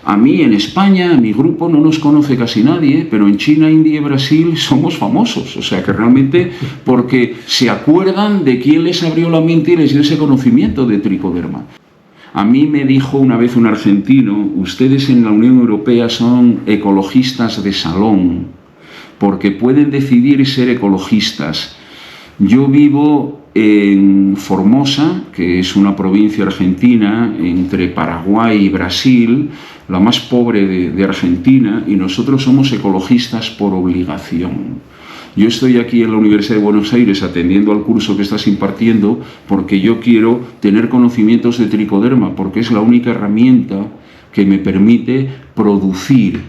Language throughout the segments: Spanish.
A mí en España, mi grupo no nos conoce casi nadie, pero en China, India y Brasil somos famosos. O sea que realmente porque se acuerdan de quién les abrió la mente y les dio ese conocimiento de tricoderma. A mí me dijo una vez un argentino, ustedes en la Unión Europea son ecologistas de salón, porque pueden decidir ser ecologistas. Yo vivo en Formosa, que es una provincia argentina entre Paraguay y Brasil, la más pobre de Argentina, y nosotros somos ecologistas por obligación. Yo estoy aquí en la Universidad de Buenos Aires atendiendo al curso que estás impartiendo porque yo quiero tener conocimientos de tricoderma, porque es la única herramienta que me permite producir,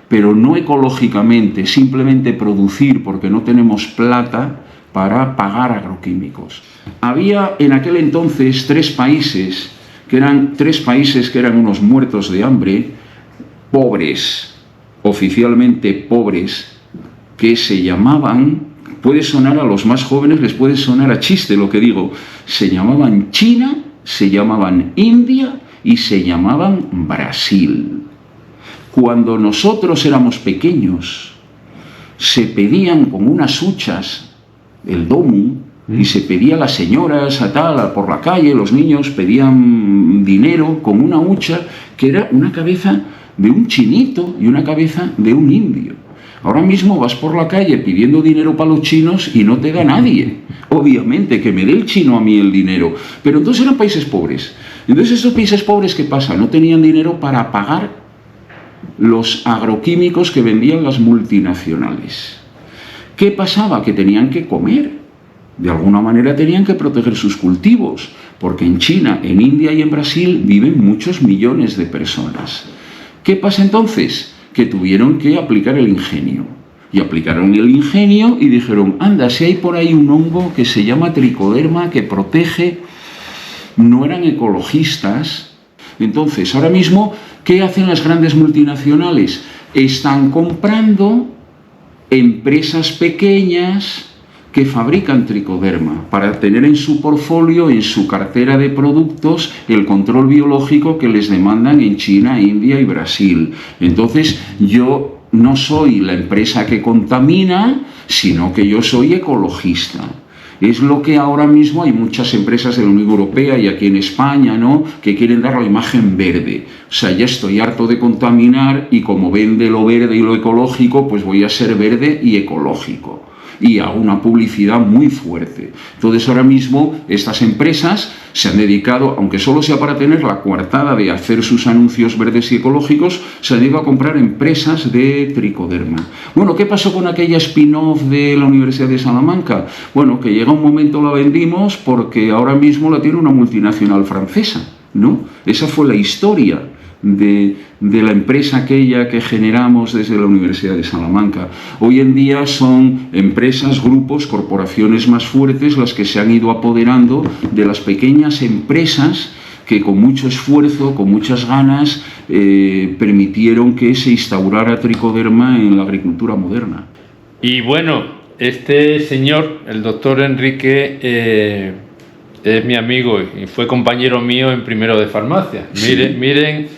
pero no ecológicamente, simplemente producir porque no tenemos plata para pagar agroquímicos. Había en aquel entonces tres países que eran unos muertos de hambre, pobres, oficialmente pobres, que se llamaban, puede sonar a los más jóvenes, les puede sonar a chiste lo que digo, se llamaban China, se llamaban India y se llamaban Brasil. Cuando nosotros éramos pequeños, se pedían con unas huchas el domu, y se pedía a las señoras por la calle, los niños pedían dinero con una hucha que era una cabeza de un chinito y una cabeza de un indio. Ahora mismo vas por la calle pidiendo dinero para los chinos y no te da nadie. Obviamente, que me dé el chino a mí el dinero. Pero entonces eran países pobres. Entonces esos países pobres, ¿qué pasa? No tenían dinero para pagar los agroquímicos que vendían las multinacionales. ¿Qué pasaba? Que tenían que comer. De alguna manera tenían que proteger sus cultivos, porque en China, en India y en Brasil viven muchos millones de personas. ¿Qué pasa entonces? Que tuvieron que aplicar el ingenio. Y aplicaron el ingenio y dijeron, anda, si hay por ahí un hongo que se llama tricoderma, que protege. No eran ecologistas. Entonces, ahora mismo, ¿qué hacen las grandes multinacionales? Están comprando empresas pequeñas que fabrican tricoderma para tener en su portfolio, en su cartera de productos, el control biológico que les demandan en China, India y Brasil. Entonces, yo no soy la empresa que contamina, sino que yo soy ecologista. Es lo que ahora mismo hay muchas empresas de la Unión Europea y aquí en España, ¿no?, que quieren dar la imagen verde. O sea, ya estoy harto de contaminar y como vende lo verde y lo ecológico, pues voy a ser verde y ecológico. Y a una publicidad muy fuerte. Entonces ahora mismo estas empresas se han dedicado, aunque solo sea para tener la coartada de hacer sus anuncios verdes y ecológicos, se han dedicado a comprar empresas de tricoderma. Bueno, ¿qué pasó con aquella spin-off de la Universidad de Salamanca? Bueno, que llega un momento la vendimos porque ahora mismo la tiene una multinacional francesa, ¿no? Esa fue la historia de la empresa aquella que generamos desde la Universidad de Salamanca. Hoy en día son empresas, grupos, corporaciones más fuertes las que se han ido apoderando de las pequeñas empresas que con mucho esfuerzo, con muchas ganas, permitieron que se instaurara tricoderma en la agricultura moderna. Y bueno, este señor, el doctor Enrique, es mi amigo y fue compañero mío en primero de farmacia. Sí.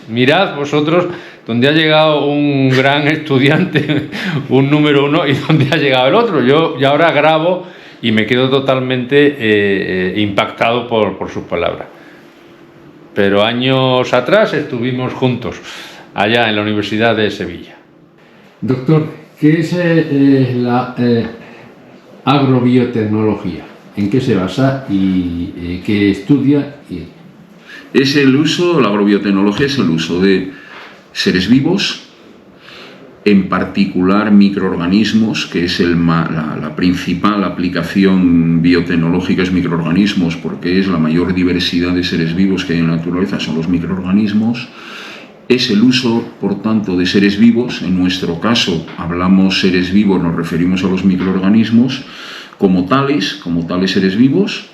Mirad vosotros dónde ha llegado un gran estudiante, un número uno, y dónde ha llegado el otro. Yo ahora grabo y me quedo totalmente impactado por sus palabras. Pero años atrás estuvimos juntos, allá en la Universidad de Sevilla. Doctor, ¿qué es la agrobiotecnología? ¿En qué se basa y qué estudia? Es el uso, la agrobiotecnología es el uso de seres vivos, en particular microorganismos, que es la principal aplicación biotecnológica es microorganismos, porque es la mayor diversidad de seres vivos que hay en la naturaleza, son los microorganismos. Es el uso, por tanto, de seres vivos. En nuestro caso, hablamos seres vivos, nos referimos a los microorganismos, como tales seres vivos,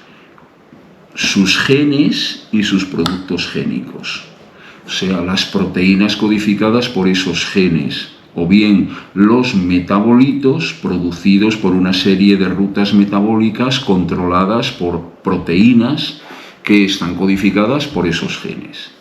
sus genes y sus productos génicos. O sea, las proteínas codificadas por esos genes, o bien los metabolitos producidos por una serie de rutas metabólicas controladas por proteínas que están codificadas por esos genes.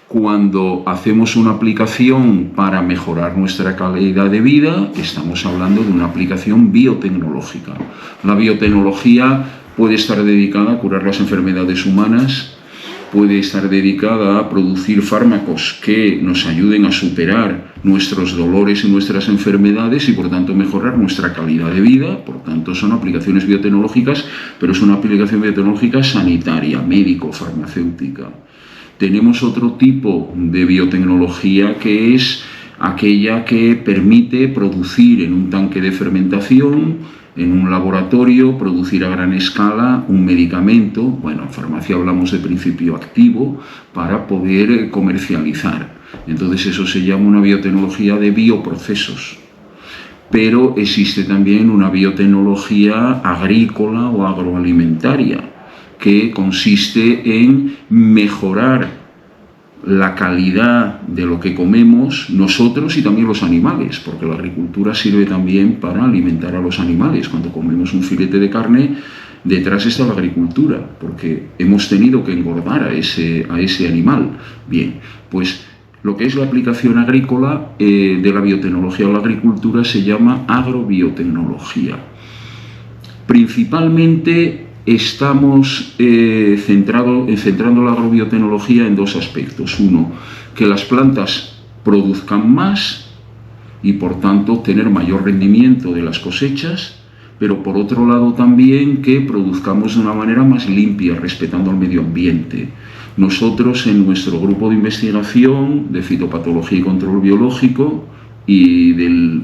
Cuando hacemos una aplicación para mejorar nuestra calidad de vida, estamos hablando de una aplicación biotecnológica. La biotecnología puede estar dedicada a curar las enfermedades humanas, puede estar dedicada a producir fármacos que nos ayuden a superar nuestros dolores y nuestras enfermedades y por tanto mejorar nuestra calidad de vida. Por tanto son aplicaciones biotecnológicas, pero es una aplicación biotecnológica sanitaria, médico, farmacéutica. Tenemos otro tipo de biotecnología que es aquella que permite producir en un tanque de fermentación, en un laboratorio, producir a gran escala un medicamento, bueno, en farmacia hablamos de principio activo, para poder comercializar. Entonces eso se llama una biotecnología de bioprocesos. Pero existe también una biotecnología agrícola o agroalimentaria, que consiste en mejorar la calidad de lo que comemos nosotros y también los animales, porque la agricultura sirve también para alimentar a los animales. Cuando comemos un filete de carne, detrás está la agricultura, porque hemos tenido que engordar a ese animal. Bien, pues lo que es la aplicación agrícola de la biotecnología a la agricultura se llama agrobiotecnología. Principalmente estamos centrando la agrobiotecnología en dos aspectos. Uno, que las plantas produzcan más y por tanto obtener mayor rendimiento de las cosechas, pero por otro lado también que produzcamos de una manera más limpia, respetando el medio ambiente. Nosotros en nuestro grupo de investigación de fitopatología y control biológico y del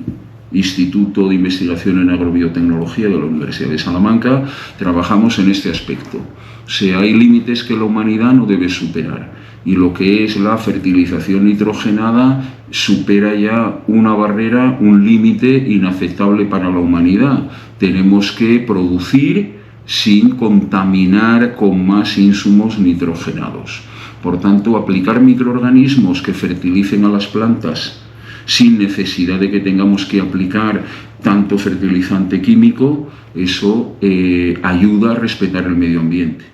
Instituto de Investigación en Agrobiotecnología de la Universidad de Salamanca, trabajamos en este aspecto. O sea, hay límites que la humanidad no debe superar y lo que es la fertilización nitrogenada supera ya una barrera, un límite inaceptable para la humanidad. Tenemos que producir sin contaminar con más insumos nitrogenados. Por tanto, aplicar microorganismos que fertilicen a las plantas sin necesidad de que tengamos que aplicar tanto fertilizante químico, eso ayuda a respetar el medio ambiente.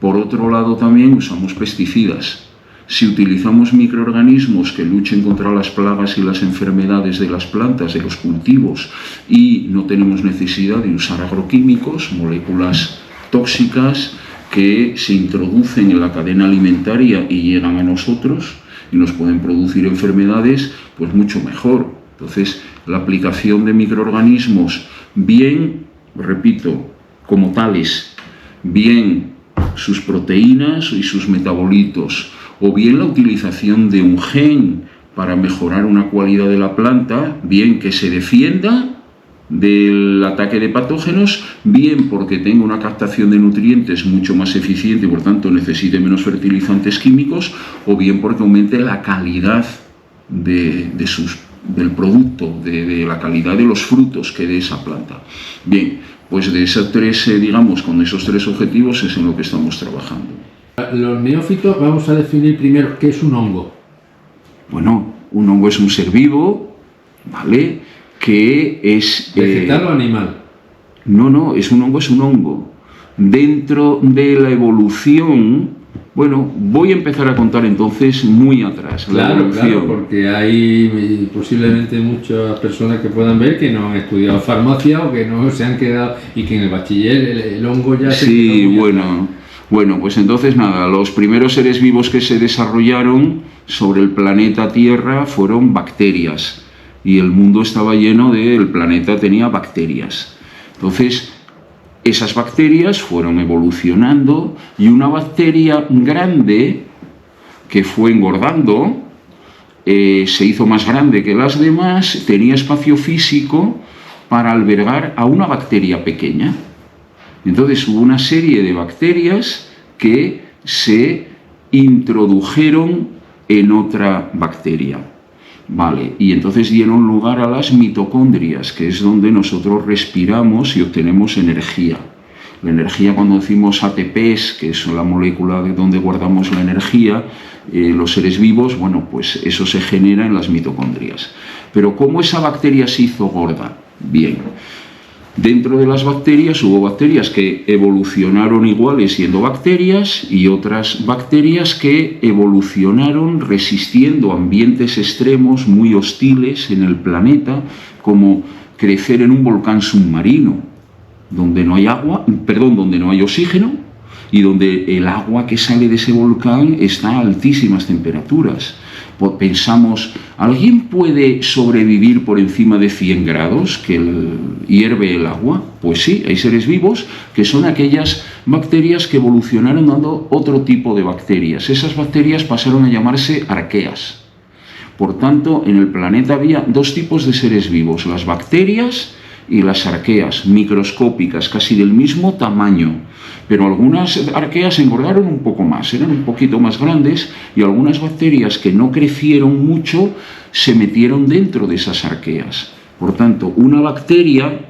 Por otro lado, también usamos pesticidas. Si utilizamos microorganismos que luchen contra las plagas y las enfermedades de las plantas, de los cultivos, y no tenemos necesidad de usar agroquímicos, moléculas tóxicas que se introducen en la cadena alimentaria y llegan a nosotros y nos pueden producir enfermedades, pues mucho mejor. Entonces, la aplicación de microorganismos, bien, repito, como tales, bien sus proteínas y sus metabolitos, o bien la utilización de un gen para mejorar una cualidad de la planta, bien que se defienda del ataque de patógenos, bien porque tenga una captación de nutrientes mucho más eficiente y por tanto necesite menos fertilizantes químicos, o bien porque aumente la calidad del producto, de la calidad de los frutos que dé esa planta. Bien, pues de esas tres, digamos, con esos tres objetivos es en lo que estamos trabajando. Los neófitos, vamos a definir primero qué es un hongo. Bueno, un hongo es un ser vivo, ¿vale?, que es... ¿Vegetal o animal? No, es un hongo. Dentro de la evolución, bueno, voy a empezar a contar entonces muy atrás. Claro, porque hay posiblemente muchas personas que puedan ver que no han estudiado farmacia o que no se han quedado y que en el bachiller el hongo ya se quedó. Sí, bueno, pues entonces nada, los primeros seres vivos que se desarrollaron sobre el planeta Tierra fueron bacterias. Y el mundo estaba lleno el planeta tenía bacterias. Entonces, esas bacterias fueron evolucionando y una bacteria grande que fue engordando, se hizo más grande que las demás, tenía espacio físico para albergar a una bacteria pequeña. Entonces hubo una serie de bacterias que se introdujeron en otra bacteria. Vale, y entonces dieron lugar a las mitocondrias, que es donde nosotros respiramos y obtenemos energía. La energía, cuando decimos ATPs, que es la molécula de donde guardamos la energía, los seres vivos, bueno, pues eso se genera en las mitocondrias. Pero ¿cómo esa bacteria se hizo gorda? Bien, Dentro de las bacterias hubo bacterias que evolucionaron iguales siendo bacterias y otras bacterias que evolucionaron resistiendo ambientes extremos muy hostiles en el planeta, como crecer en un volcán submarino, donde no hay agua, donde no hay oxígeno y donde el agua que sale de ese volcán está a altísimas temperaturas. Pensamos, ¿alguien puede sobrevivir por encima de 100 grados que hierve el agua? Pues sí, hay seres vivos que son aquellas bacterias que evolucionaron dando otro tipo de bacterias. Esas bacterias pasaron a llamarse arqueas. Por tanto, en el planeta había dos tipos de seres vivos, las bacterias y las arqueas, microscópicas, casi del mismo tamaño. Pero algunas arqueas engordaron un poco más, eran un poquito más grandes, y algunas bacterias que no crecieron mucho se metieron dentro de esas arqueas. Por tanto, una bacteria,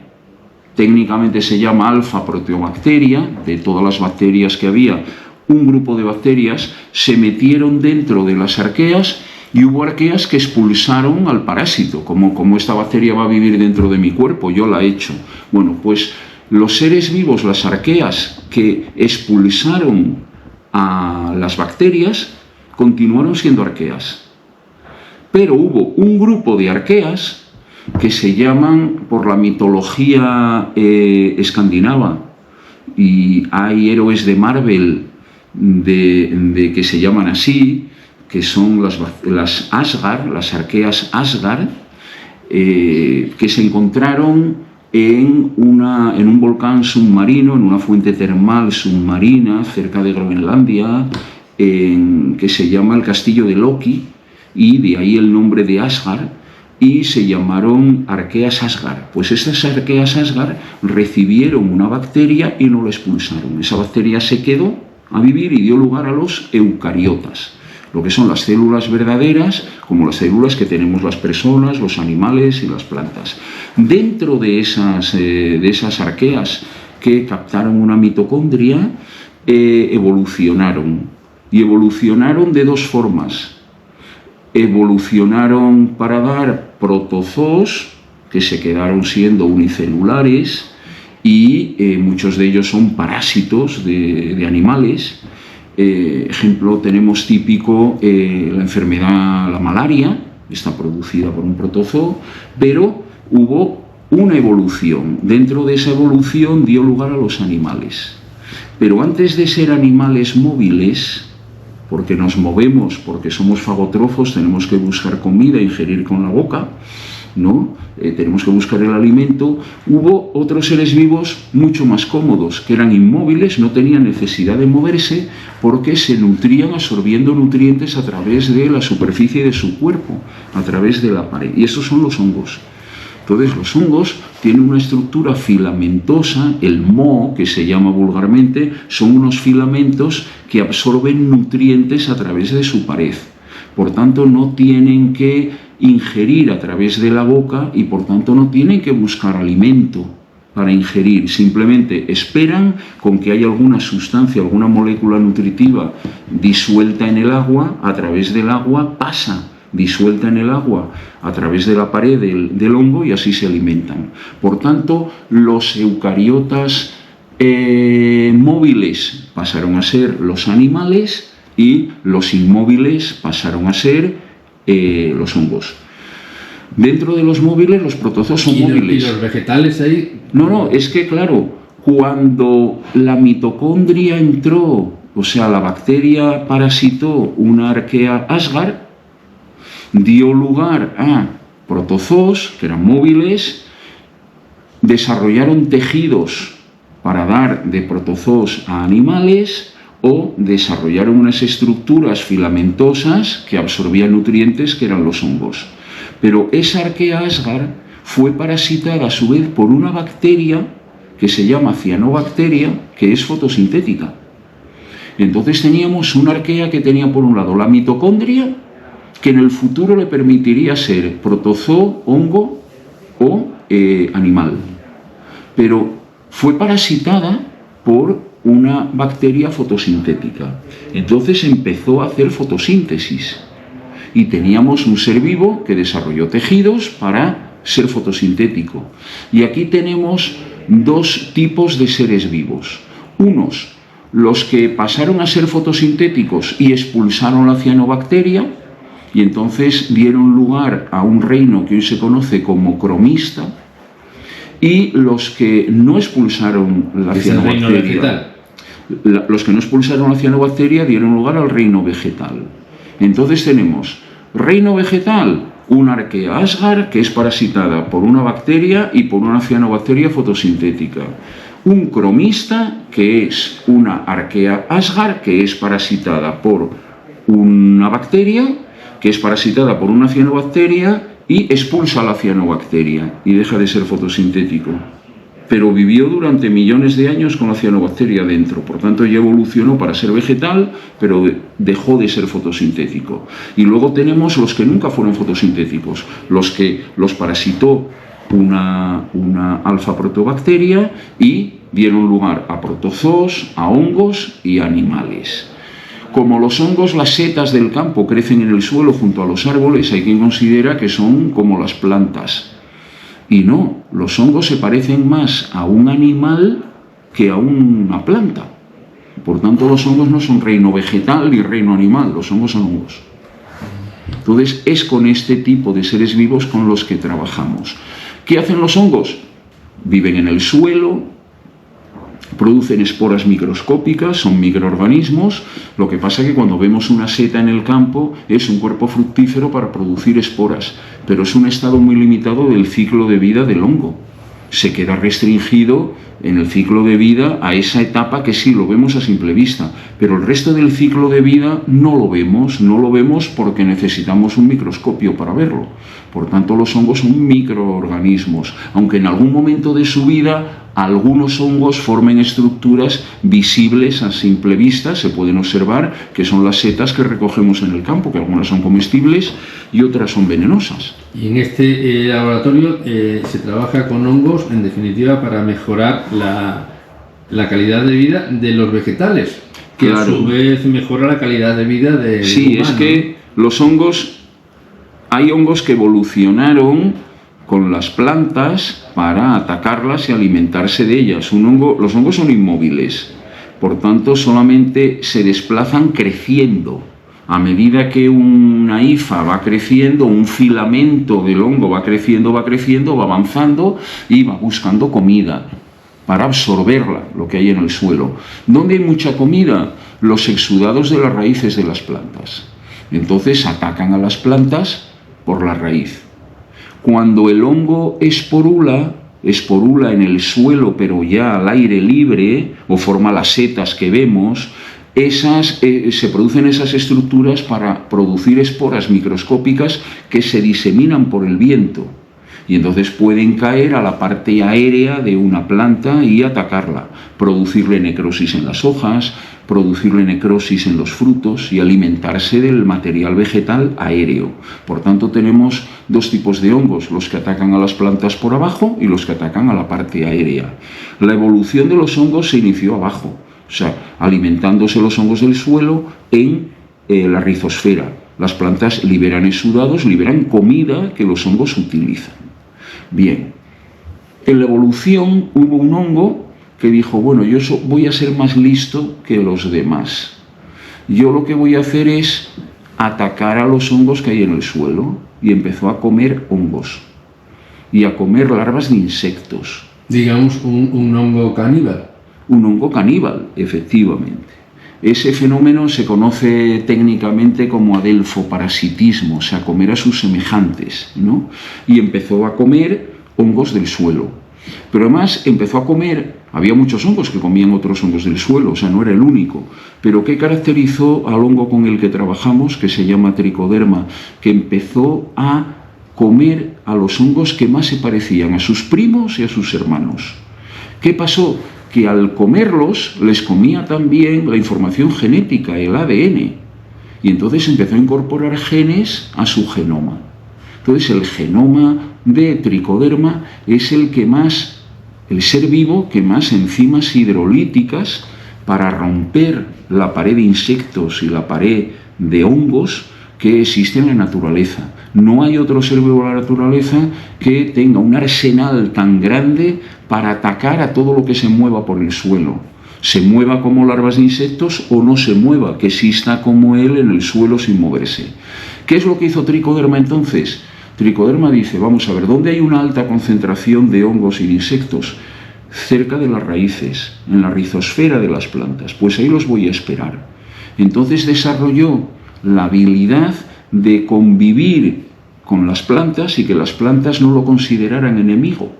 técnicamente se llama alfa-proteobacteria, de todas las bacterias que había, un grupo de bacterias se metieron dentro de las arqueas y hubo arqueas que expulsaron al parásito, como esta bacteria va a vivir dentro de mi cuerpo, yo la he hecho. Bueno, pues los seres vivos, las arqueas que expulsaron a las bacterias, continuaron siendo arqueas. Pero hubo un grupo de arqueas que se llaman, por la mitología escandinava, y hay héroes de Marvel que se llaman así, que son las Asgard, las arqueas Asgard, que se encontraron en un volcán submarino, en una fuente termal submarina cerca de Groenlandia, que se llama el castillo de Loki, y de ahí el nombre de Asgard, y se llamaron arqueas Asgard. Pues estas arqueas Asgard recibieron una bacteria y no la expulsaron. Esa bacteria se quedó a vivir y dio lugar a los eucariotas, lo que son las células verdaderas, como las células que tenemos las personas, los animales y las plantas. Dentro de esas arqueas que captaron una mitocondria, evolucionaron. Y evolucionaron de dos formas. Evolucionaron para dar protozoos, que se quedaron siendo unicelulares, y muchos de ellos son parásitos de animales. Ejemplo, tenemos típico la enfermedad, la malaria, está producida por un protozoo, pero hubo una evolución. Dentro de esa evolución dio lugar a los animales. Pero antes de ser animales móviles, porque nos movemos, porque somos fagotrofos, tenemos que buscar comida, ingerir con la boca, ¿no? Tenemos que buscar el alimento. Hubo otros seres vivos mucho más cómodos, que eran inmóviles, no tenían necesidad de moverse, porque se nutrían absorbiendo nutrientes a través de la superficie de su cuerpo, a través de la pared. Y estos son los hongos. Entonces, los hongos tienen una estructura filamentosa, el moho, que se llama vulgarmente, son unos filamentos que absorben nutrientes a través de su pared. Por tanto, no tienen que ingerir a través de la boca y por tanto no tienen que buscar alimento para ingerir, simplemente esperan con que haya alguna sustancia, alguna molécula nutritiva disuelta en el agua, a través del agua pasa disuelta en el agua a través de la pared del hongo y así se alimentan. Por tanto, los eucariotas móviles pasaron a ser los animales y los inmóviles pasaron a ser los hongos. Dentro de los móviles, los protozoos son móviles. ¿Y los vegetales ahí? No, es que claro, cuando la mitocondria entró, o sea, la bacteria parasitó una arquea Asgard, dio lugar a protozoos, que eran móviles, desarrollaron tejidos para dar de protozoos a animales, o desarrollaron unas estructuras filamentosas que absorbían nutrientes, que eran los hongos. Pero esa arquea Asgard fue parasitada a su vez por una bacteria que se llama cianobacteria, que es fotosintética. Entonces teníamos una arquea que tenía por un lado la mitocondria, que en el futuro le permitiría ser protozoo, hongo o animal. Pero fue parasitada por una bacteria fotosintética. Entonces empezó a hacer fotosíntesis y teníamos un ser vivo que desarrolló tejidos para ser fotosintético. Y aquí tenemos dos tipos de seres vivos. Unos, los que pasaron a ser fotosintéticos y expulsaron la cianobacteria, y entonces dieron lugar a un reino que hoy se conoce como cromista, y los que no expulsaron la cianobacteria. Los que no expulsaron la cianobacteria dieron lugar al reino vegetal. Entonces tenemos reino vegetal, una Archaea asgar, que es parasitada por una bacteria y por una cianobacteria fotosintética. Un cromista, que es una Archaea asgar, que es parasitada por una bacteria, que es parasitada por una cianobacteria y expulsa la cianobacteria y deja de ser fotosintético. Pero vivió durante millones de años con la cianobacteria dentro, por tanto ya evolucionó para ser vegetal, pero dejó de ser fotosintético. Y luego tenemos los que nunca fueron fotosintéticos, los que los parasitó una alfa protobacteria y dieron lugar a protozoos, a hongos y a animales. Como los hongos, las setas del campo crecen en el suelo junto a los árboles, hay quien considera que son como las plantas. Y no, los hongos se parecen más a un animal que a una planta. Por tanto, los hongos no son reino vegetal ni reino animal, los hongos son hongos. Entonces, es con este tipo de seres vivos con los que trabajamos. ¿Qué hacen los hongos? Viven en el suelo, producen esporas microscópicas, son microorganismos. Lo que pasa es que cuando vemos una seta en el campo es un cuerpo fructífero para producir esporas, pero es un estado muy limitado del ciclo de vida del hongo. Se queda restringido en el ciclo de vida a esa etapa que sí lo vemos a simple vista, pero el resto del ciclo de vida no lo vemos porque necesitamos un microscopio para verlo. Por tanto, los hongos son microorganismos, aunque en algún momento de su vida algunos hongos formen estructuras visibles a simple vista, se pueden observar, que son las setas que recogemos en el campo, que algunas son comestibles y otras son venenosas. Y en este laboratorio se trabaja con hongos, en definitiva, para mejorar la calidad de vida de los vegetales, que claro, a su vez mejora la calidad de vida del humano. Es que los hongos, hay hongos que evolucionaron con las plantas para atacarlas y alimentarse de ellas. Los hongos son inmóviles, por tanto solamente se desplazan creciendo. A medida que una hifa va creciendo, un filamento del hongo va creciendo, va avanzando y va buscando comida para absorberla, lo que hay en el suelo. ¿Dónde hay mucha comida? Los exudados de las raíces de las plantas. Entonces atacan a las plantas por la raíz. Cuando el hongo esporula en el suelo, pero ya al aire libre, o forma las setas que vemos, se producen esas estructuras para producir esporas microscópicas que se diseminan por el viento. Y entonces pueden caer a la parte aérea de una planta y atacarla, producirle necrosis en las hojas, producirle necrosis en los frutos y alimentarse del material vegetal aéreo. Por tanto, tenemos dos tipos de hongos, los que atacan a las plantas por abajo y los que atacan a la parte aérea. La evolución de los hongos se inició abajo, o sea, alimentándose los hongos del suelo en la rizosfera. Las plantas liberan exudados, liberan comida que los hongos utilizan. Bien, en la evolución hubo un hongo que dijo, bueno, yo voy a ser más listo que los demás. Yo lo que voy a hacer es atacar a los hongos que hay en el suelo. Y empezó a comer hongos y a comer larvas de insectos. Digamos un hongo caníbal. Un hongo caníbal, efectivamente. Ese fenómeno se conoce técnicamente como adelfoparasitismo, o sea, comer a sus semejantes, ¿no? Y empezó a comer hongos del suelo. Pero además empezó a comer, había muchos hongos que comían otros hongos del suelo, o sea, no era el único. Pero ¿qué caracterizó al hongo con el que trabajamos, que se llama tricoderma? Que empezó a comer a los hongos que más se parecían a sus primos y a sus hermanos. ¿Qué pasó? Que al comerlos les comía también la información genética, el ADN. Y entonces empezó a incorporar genes a su genoma. Entonces el genoma de tricoderma es el ser vivo que más enzimas hidrolíticas para romper la pared de insectos y la pared de hongos que existe en la naturaleza. No hay otro ser vivo en la naturaleza que tenga un arsenal tan grande para atacar a todo lo que se mueva por el suelo. Se mueva como larvas de insectos o no se mueva, que exista como él en el suelo sin moverse. ¿Qué es lo que hizo Tricoderma entonces? Tricoderma dice, vamos a ver, ¿dónde hay una alta concentración de hongos y de insectos? Cerca de las raíces, en la rizosfera de las plantas. Pues ahí los voy a esperar. Entonces desarrolló la habilidad de convivir con las plantas y que las plantas no lo consideraran enemigo.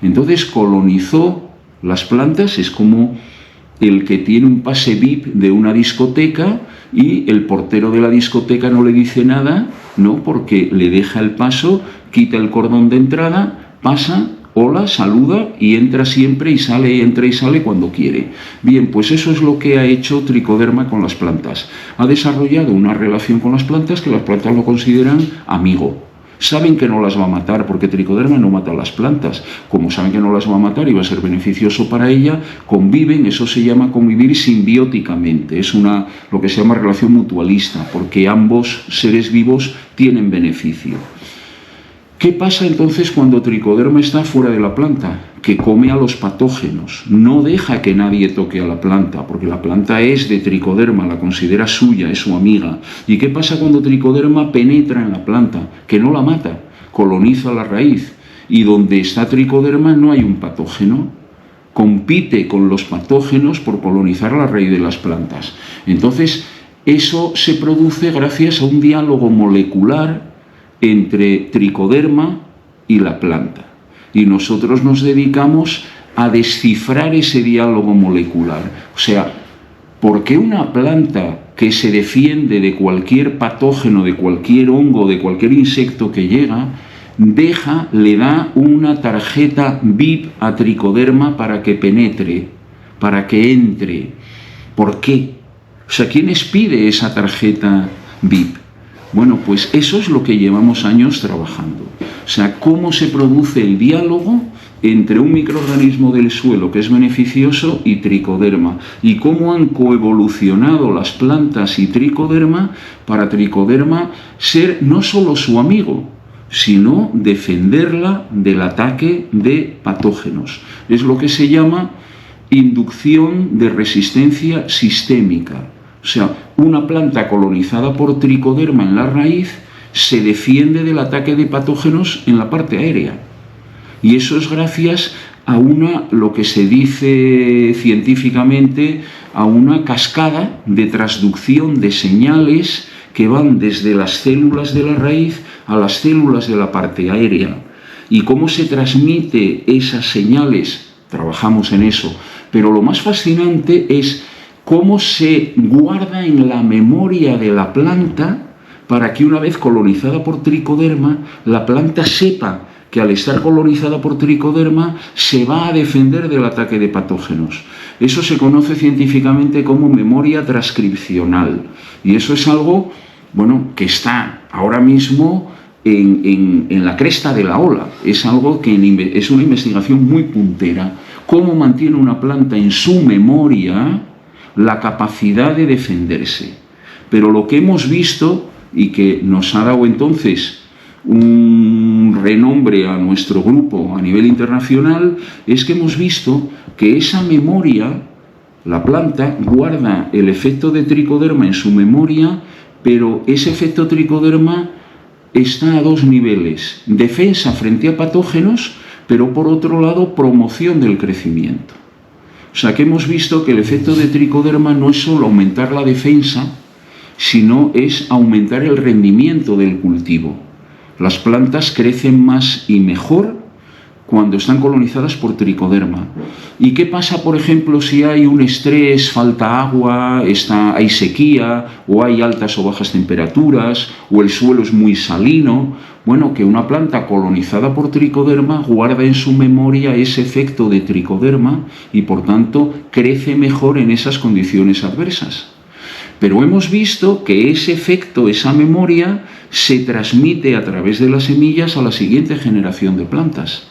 Entonces colonizó las plantas, es como el que tiene un pase VIP de una discoteca y el portero de la discoteca no le dice nada, ¿no? Porque le deja el paso, quita el cordón de entrada, pasa, hola, saluda y entra siempre y sale, entra y sale cuando quiere. Bien, pues eso es lo que ha hecho Tricoderma con las plantas. Ha desarrollado una relación con las plantas que las plantas lo consideran amigo. Saben que no las va a matar porque Tricoderma no mata a las plantas. Como saben que no las va a matar y va a ser beneficioso para ella, conviven, eso se llama convivir simbióticamente. Es lo que se llama relación mutualista, porque ambos seres vivos tienen beneficio. ¿Qué pasa entonces cuando Tricoderma está fuera de la planta? Que come a los patógenos, no deja que nadie toque a la planta, porque la planta es de Tricoderma, la considera suya, es su amiga. ¿Y qué pasa cuando Tricoderma penetra en la planta? Que no la mata, coloniza la raíz, y donde está Tricoderma no hay un patógeno, compite con los patógenos por colonizar la raíz de las plantas. Entonces, eso se produce gracias a un diálogo molecular entre Tricoderma y la planta. Y nosotros nos dedicamos a descifrar ese diálogo molecular. O sea, ¿por qué una planta que se defiende de cualquier patógeno, de cualquier hongo, de cualquier insecto que llega, le da una tarjeta VIP a Tricoderma para que penetre, para que entre? ¿Por qué? O sea, ¿quién expide esa tarjeta VIP? Bueno, pues eso es lo que llevamos años trabajando. O sea, cómo se produce el diálogo entre un microorganismo del suelo que es beneficioso y Tricoderma, y cómo han coevolucionado las plantas y Tricoderma para Tricoderma ser no solo su amigo, sino defenderla del ataque de patógenos. Es lo que se llama inducción de resistencia sistémica. O sea, una planta colonizada por Tricoderma en la raíz se defiende del ataque de patógenos en la parte aérea. Y eso es gracias a lo que se dice científicamente, a una cascada de transducción de señales que van desde las células de la raíz a las células de la parte aérea. ¿Y cómo se transmite esas señales? Trabajamos en eso. Pero lo más fascinante es cómo se guarda en la memoria de la planta para que una vez colonizada por Tricoderma, la planta sepa que al estar colonizada por Tricoderma se va a defender del ataque de patógenos. Eso se conoce científicamente como memoria transcripcional. Y eso es algo, bueno, que está ahora mismo en la cresta de la ola. Es algo que es una investigación muy puntera. Cómo mantiene una planta en su memoria la capacidad de defenderse. Pero lo que hemos visto y que nos ha dado entonces un renombre a nuestro grupo a nivel internacional es que hemos visto que esa memoria, la planta guarda el efecto de Tricoderma en su memoria, pero ese efecto Tricoderma está a dos niveles: defensa frente a patógenos, pero por otro lado promoción del crecimiento. O sea que hemos visto que el efecto de Tricoderma no es solo aumentar la defensa, sino es aumentar el rendimiento del cultivo. Las plantas crecen más y mejor cuando están colonizadas por Tricoderma. ¿Y qué pasa, por ejemplo, si hay un estrés, falta agua, hay sequía, o hay altas o bajas temperaturas, o el suelo es muy salino? Bueno, que una planta colonizada por Tricoderma guarda en su memoria ese efecto de Tricoderma y, por tanto, crece mejor en esas condiciones adversas. Pero hemos visto que ese efecto, esa memoria, se transmite a través de las semillas a la siguiente generación de plantas.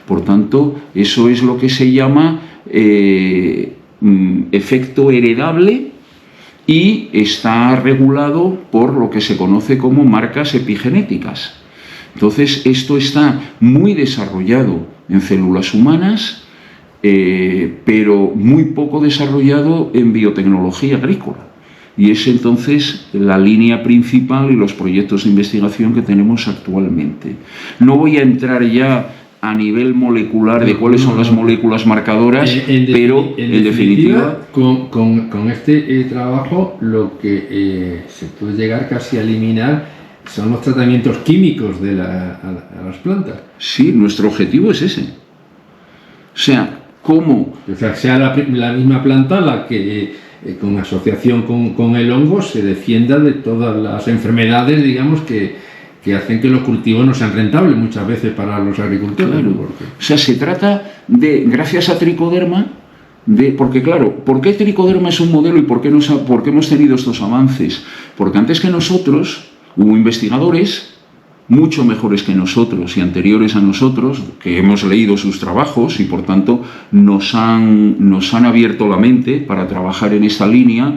Por tanto, eso es lo que se llama efecto heredable y está regulado por lo que se conoce como marcas epigenéticas. Entonces, esto está muy desarrollado en células humanas, pero muy poco desarrollado en biotecnología agrícola. Y es entonces la línea principal y los proyectos de investigación que tenemos actualmente. No voy a entrar ya a nivel molecular de cuáles son las moléculas marcadoras, pero en definitiva con este trabajo lo que se puede llegar casi a eliminar son los tratamientos químicos a las plantas. Sí, nuestro objetivo es ese. O sea, ¿cómo? O sea, sea la misma planta la que con asociación con el hongo se defienda de todas las enfermedades, digamos, que hacen que los cultivos no sean rentables muchas veces para los agricultores. Claro. O sea, se trata de, gracias a Tricoderma, porque claro, ¿por qué Tricoderma es un modelo y por qué hemos tenido estos avances? Porque antes que nosotros hubo investigadores mucho mejores que nosotros y anteriores a nosotros, que hemos leído sus trabajos y por tanto nos han abierto la mente para trabajar en esta línea,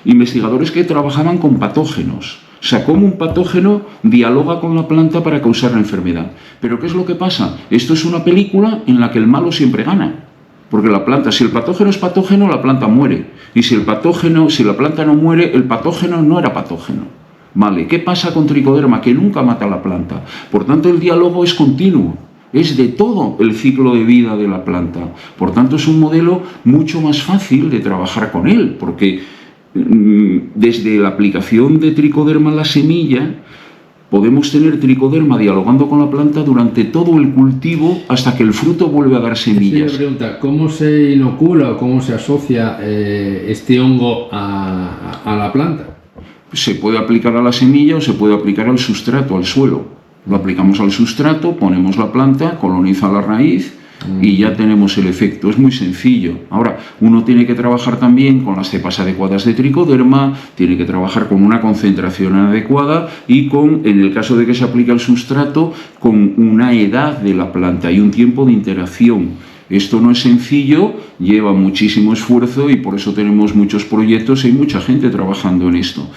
investigadores que trabajaban con patógenos. O sea, cómo un patógeno dialoga con la planta para causar la enfermedad. Pero ¿qué es lo que pasa? Esto es una película en la que el malo siempre gana. Porque la planta, si el patógeno es patógeno, la planta muere. Y si la planta no muere, el patógeno no era patógeno. Vale, ¿qué pasa con Tricoderma? Que nunca mata a la planta. Por tanto, el diálogo es continuo. Es de todo el ciclo de vida de la planta. Por tanto, es un modelo mucho más fácil de trabajar con él, porque desde la aplicación de Tricoderma en la semilla, podemos tener Tricoderma dialogando con la planta durante todo el cultivo hasta que el fruto vuelve a dar semillas. Sí, pregunta, ¿cómo se inocula o cómo se asocia este hongo a la planta? Se puede aplicar a la semilla o se puede aplicar al sustrato, al suelo. Lo aplicamos al sustrato, ponemos la planta, coloniza la raíz y ya tenemos el efecto. Es muy sencillo. Ahora, uno tiene que trabajar también con las cepas adecuadas de Tricoderma, tiene que trabajar con una concentración adecuada y en el caso de que se aplique al sustrato, con una edad de la planta y un tiempo de interacción. Esto no es sencillo, lleva muchísimo esfuerzo y por eso tenemos muchos proyectos y hay mucha gente trabajando en esto.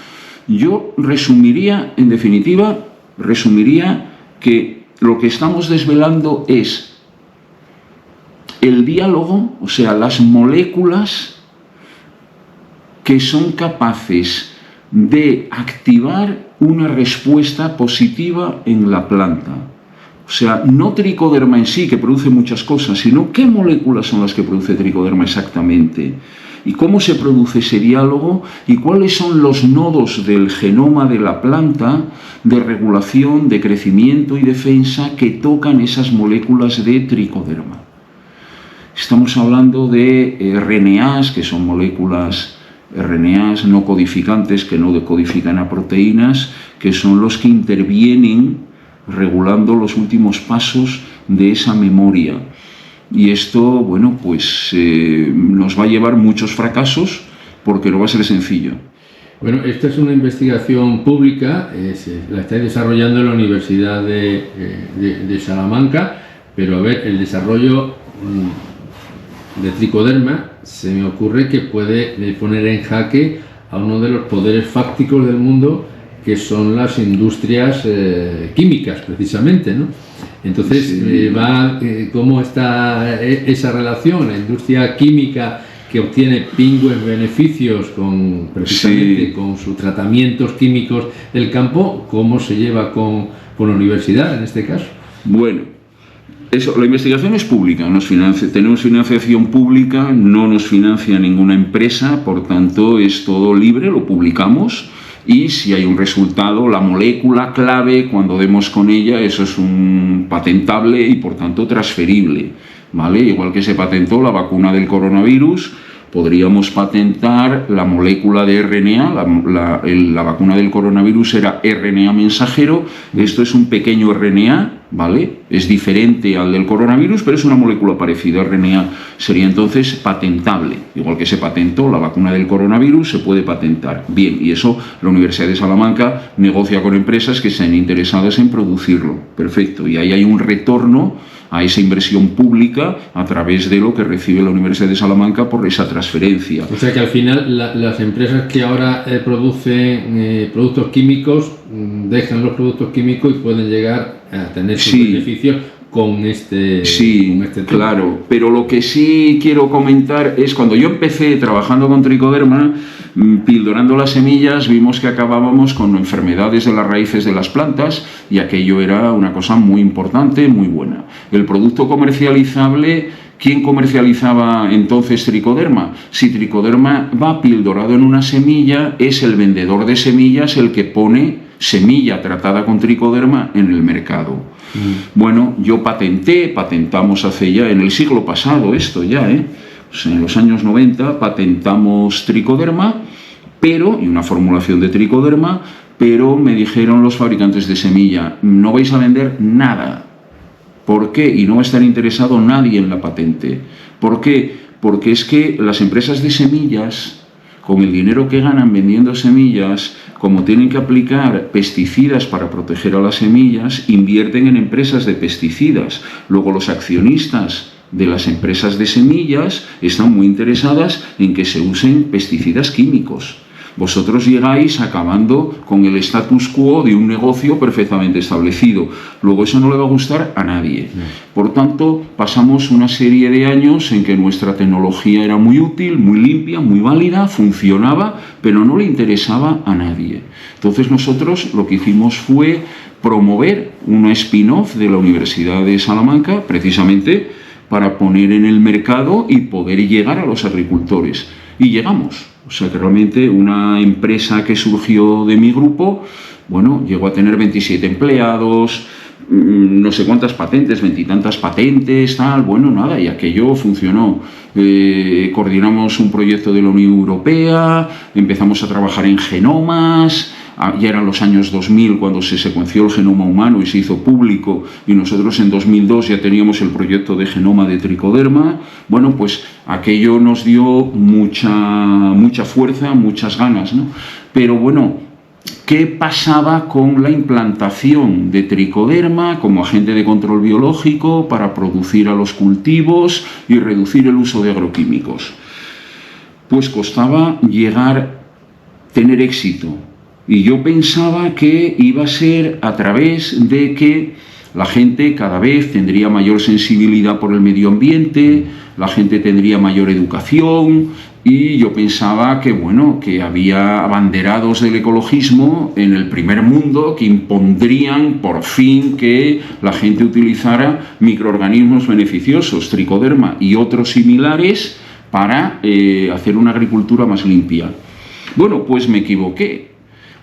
Yo resumiría que lo que estamos desvelando es el diálogo, o sea, las moléculas que son capaces de activar una respuesta positiva en la planta. O sea, no Tricoderma en sí, que produce muchas cosas, sino qué moléculas son las que produce Tricoderma exactamente. Y cómo se produce ese diálogo y cuáles son los nodos del genoma de la planta de regulación, de crecimiento y defensa que tocan esas moléculas de Tricoderma. Estamos hablando de RNAs, que son moléculas RNAs no codificantes, que no decodifican a proteínas, que son los que intervienen regulando los últimos pasos de esa memoria. Y esto, bueno, pues nos va a llevar muchos fracasos porque no va a ser sencillo. Bueno, esta es una investigación pública, la está desarrollando en la Universidad de Salamanca, pero a ver, el desarrollo de Tricoderma se me ocurre que puede poner en jaque a uno de los poderes fácticos del mundo, que son las industrias químicas, precisamente, ¿no? Entonces, sí. ¿Cómo está esa relación? La industria química que obtiene pingües beneficios precisamente con sus tratamientos químicos del campo, ¿cómo se lleva con la universidad en este caso? Bueno, la investigación es pública, tenemos financiación pública, no nos financia ninguna empresa, por tanto es todo libre, lo publicamos. Y si hay un resultado, la molécula clave, cuando demos con ella, eso es un patentable y por tanto transferible, ¿vale? Igual que se patentó la vacuna del coronavirus, podríamos patentar la molécula de RNA, la vacuna del coronavirus era RNA mensajero, esto es un pequeño RNA ¿vale? Es diferente al del coronavirus, pero es una molécula parecida. El RNA sería entonces patentable. Igual que se patentó la vacuna del coronavirus, se puede patentar. Bien, y eso la Universidad de Salamanca negocia con empresas que estén interesadas en producirlo. Perfecto. Y ahí hay un retorno a esa inversión pública a través de lo que recibe la Universidad de Salamanca por esa transferencia. O sea que al final las empresas que ahora producen productos químicos dejan los productos químicos y pueden llegar a tener sus beneficios con este tema. Claro, pero lo que sí quiero comentar es cuando yo empecé trabajando con tricoderma, pildorando las semillas, vimos que acabábamos con enfermedades de las raíces de las plantas y aquello era una cosa muy importante, muy buena. El producto comercializable, ¿quién comercializaba entonces tricoderma? Si tricoderma va pildorado en una semilla, es el vendedor de semillas el que pone semilla tratada con tricoderma en el mercado. Bueno, yo patentamos hace ya, en el siglo pasado esto ya, pues en los años 90 patentamos tricoderma, y una formulación de tricoderma, pero me dijeron los fabricantes de semilla, no vais a vender nada. ¿Por qué? Y no va a estar interesado nadie en la patente. ¿Por qué? Porque es que las empresas de semillas, con el dinero que ganan vendiendo semillas, como tienen que aplicar pesticidas para proteger a las semillas, invierten en empresas de pesticidas. Luego los accionistas de las empresas de semillas están muy interesadas en que se usen pesticidas químicos. Vosotros llegáis acabando con el status quo de un negocio perfectamente establecido. Luego eso no le va a gustar a nadie. Por tanto, pasamos una serie de años en que nuestra tecnología era muy útil, muy limpia, muy válida, funcionaba, pero no le interesaba a nadie. Entonces nosotros lo que hicimos fue promover una spin-off de la Universidad de Salamanca, precisamente para poner en el mercado y poder llegar a los agricultores. Y llegamos. O sea que realmente una empresa que surgió de mi grupo, bueno, llegó a tener 27 empleados, no sé cuántas patentes, 20 y tantas patentes, tal, bueno, nada, y aquello funcionó. Coordinamos un proyecto de la Unión Europea, empezamos a trabajar en genomas. Ya eran los años 2000 cuando se secuenció el genoma humano y se hizo público, y nosotros en 2002 ya teníamos el proyecto de genoma de tricoderma. Bueno, pues aquello nos dio mucha fuerza, muchas ganas, ¿no? Pero bueno, ¿qué pasaba con la implantación de tricoderma como agente de control biológico para producir a los cultivos y reducir el uso de agroquímicos? Pues costaba tener éxito. Y yo pensaba que iba a ser a través de que la gente cada vez tendría mayor sensibilidad por el medio ambiente, la gente tendría mayor educación, y yo pensaba que, bueno, que había abanderados del ecologismo en el primer mundo que impondrían por fin que la gente utilizara microorganismos beneficiosos, tricoderma y otros similares, para hacer una agricultura más limpia. Bueno, pues me equivoqué.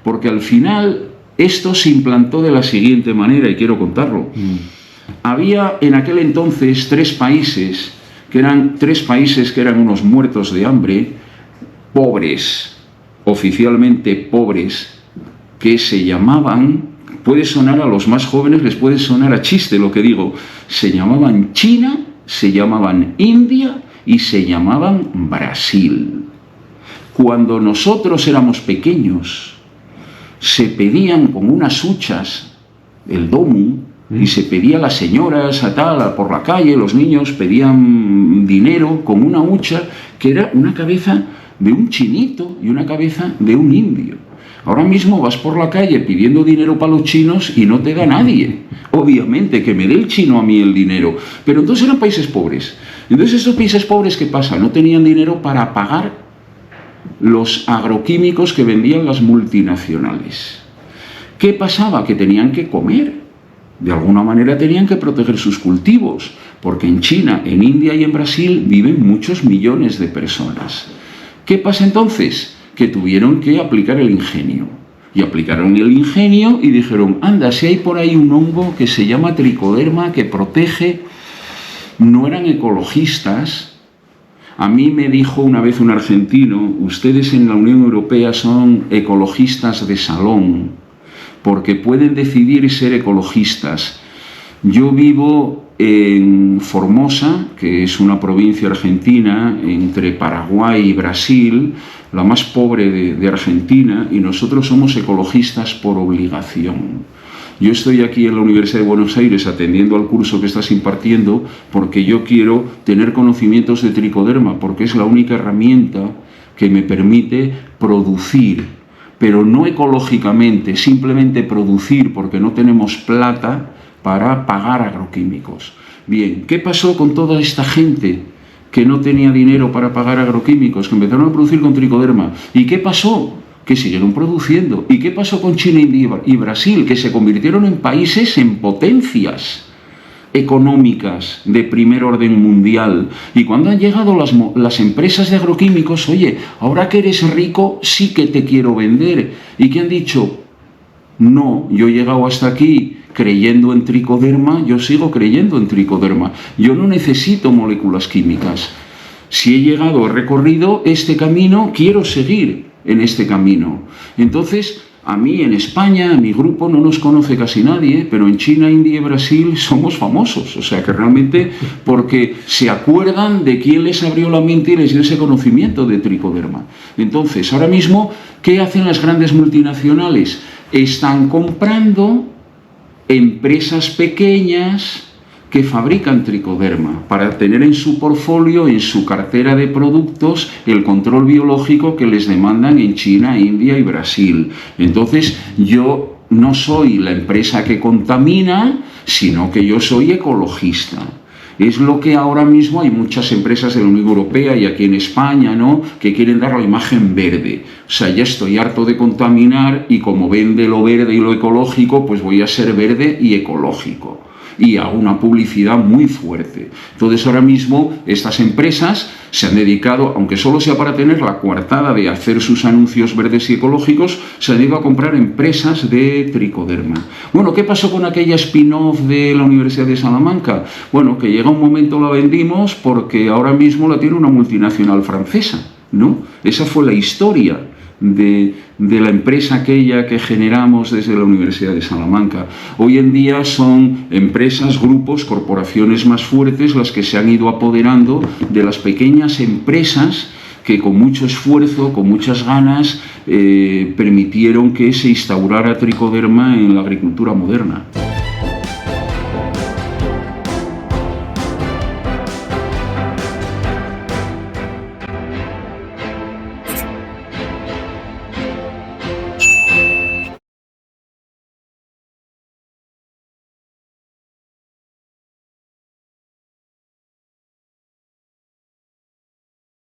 Porque al final esto se implantó de la siguiente manera, y quiero contarlo. Había en aquel entonces tres países que eran unos muertos de hambre, pobres, oficialmente pobres, que se llamaban, puede sonar a los más jóvenes, les puede sonar a chiste lo que digo, se llamaban China, se llamaban India y se llamaban Brasil. Cuando nosotros éramos pequeños, se pedían con unas huchas, el domu, y se pedía a las señoras por la calle, los niños pedían dinero con una hucha que era una cabeza de un chinito y una cabeza de un indio. Ahora mismo vas por la calle pidiendo dinero para los chinos y no te da nadie. Obviamente, que me dé el chino a mí el dinero. Pero entonces eran países pobres. Entonces estos países pobres, ¿qué pasa? No tenían dinero para pagar los agroquímicos que vendían las multinacionales. ¿Qué pasaba? Que tenían que comer. De alguna manera tenían que proteger sus cultivos, porque en China, en India y en Brasil viven muchos millones de personas. ¿Qué pasa entonces? Que tuvieron que aplicar el ingenio. Y aplicaron el ingenio y dijeron, anda, si hay por ahí un hongo que se llama tricoderma que protege. No eran ecologistas. A mí me dijo una vez un argentino, ustedes en la Unión Europea son ecologistas de salón, porque pueden decidir ser ecologistas, Yo vivo en Formosa, que es una provincia argentina entre Paraguay y Brasil, la más pobre de Argentina, y nosotros somos ecologistas por obligación. Yo estoy aquí en la Universidad de Buenos Aires atendiendo al curso que estás impartiendo porque yo quiero tener conocimientos de tricoderma, porque es la única herramienta que me permite producir, pero no ecológicamente, simplemente producir porque no tenemos plata para pagar agroquímicos. Bien, ¿qué pasó con toda esta gente que no tenía dinero para pagar agroquímicos, que empezaron a producir con tricoderma? ¿Y qué pasó? Que siguieron produciendo. ¿Y qué pasó con China, India y Brasil? Que se convirtieron en países, en potencias económicas de primer orden mundial. Y cuando han llegado las empresas de agroquímicos, oye, ahora que eres rico, sí que te quiero vender. ¿Y qué han dicho? No, yo he llegado hasta aquí creyendo en tricoderma, yo sigo creyendo en tricoderma. Yo no necesito moléculas químicas. Si he llegado, he recorrido este camino, quiero seguir en este camino. Entonces, a mí en España, a mi grupo no nos conoce casi nadie, pero en China, India y Brasil somos famosos. O sea que realmente porque se acuerdan de quién les abrió la mente y les dio ese conocimiento de tricoderma. Entonces, ahora mismo, ¿qué hacen las grandes multinacionales? Están comprando empresas pequeñas que fabrican tricoderma para tener en su portfolio, en su cartera de productos, el control biológico que les demandan en China, India y Brasil. Entonces, yo no soy la empresa que contamina, sino que yo soy ecologista. Es lo que ahora mismo hay muchas empresas de la Unión Europea y aquí en España, ¿no?, que quieren dar la imagen verde. O sea, ya estoy harto de contaminar y como vende lo verde y lo ecológico, pues voy a ser verde y ecológico. Y a una publicidad muy fuerte. Entonces ahora mismo estas empresas se han dedicado, aunque solo sea para tener la coartada de hacer sus anuncios verdes y ecológicos, se han dedicado a comprar empresas de tricoderma. Bueno, ¿qué pasó con aquella spin-off de la Universidad de Salamanca? Bueno, que llega un momento la vendimos porque ahora mismo la tiene una multinacional francesa, ¿no? Esa fue la historia de la empresa aquella que generamos desde la Universidad de Salamanca. Hoy en día son empresas, grupos, corporaciones más fuertes las que se han ido apoderando de las pequeñas empresas que con mucho esfuerzo, con muchas ganas, permitieron que se instaurara tricoderma en la agricultura moderna.